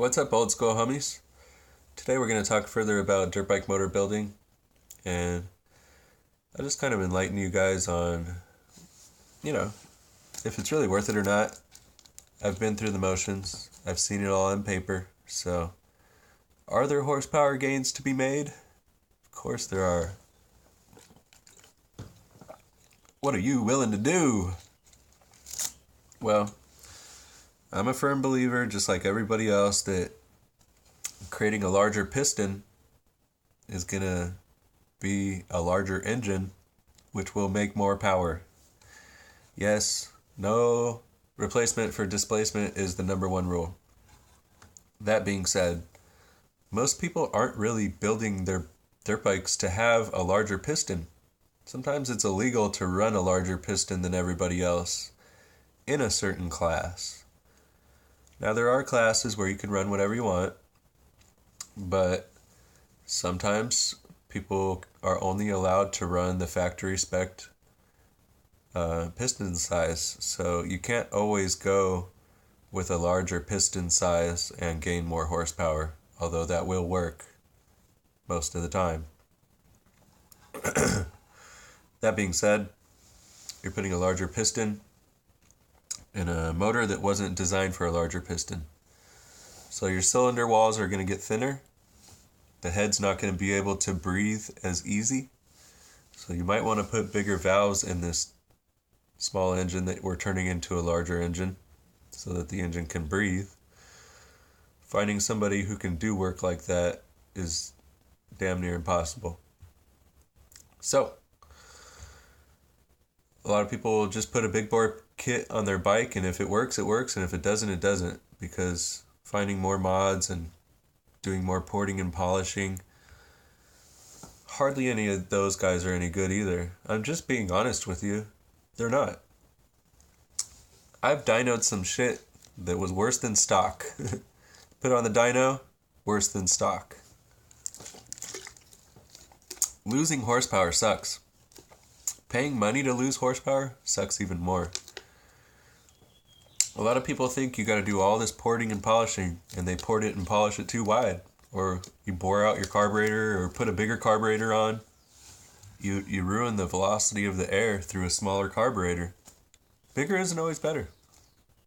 What's up, old school homies? Today we're going to talk further about dirt bike motor building, and I'll just kind of enlighten you guys on, if it's really worth it or not. I've been through the motions. I've seen it all on paper. So, are there horsepower gains to be made? Of course there are. What are you willing to do? Well, I'm a firm believer, just like everybody else, that creating a larger piston is going to be a larger engine, which will make more power. Yes, no replacement for displacement is the number one rule. That being said, most people aren't really building their dirt bikes to have a larger piston. Sometimes it's illegal to run a larger piston than everybody else in a certain class. Now, there are classes where you can run whatever you want, but sometimes people are only allowed to run the factory spec piston size, so you can't always go with a larger piston size and gain more horsepower, although that will work most of the time. That being said, you're putting a larger piston in a motor that wasn't designed for a larger piston. So your cylinder walls are going to get thinner. The head's not going to be able to breathe as easy. So you might want to put bigger valves in this small engine that we're turning into a larger engine so that the engine can breathe. Finding somebody who can do work like that is damn near impossible. So, a lot of people will just put a big bore kit on their bike, and if it works, it works, and if it doesn't, it doesn't, because finding more mods and doing more porting and polishing, hardly any of those guys are any good either. I'm just being honest with you. They're not. I've dynoed some shit that was worse than stock. Put on the dyno, worse than stock. Losing horsepower sucks. Paying money to lose horsepower sucks even more. A lot of people think you got to do all this porting and polishing, and they port it and polish it too wide, or you bore out your carburetor or put a bigger carburetor on. You ruin the velocity of the air through a smaller carburetor. Bigger isn't always better.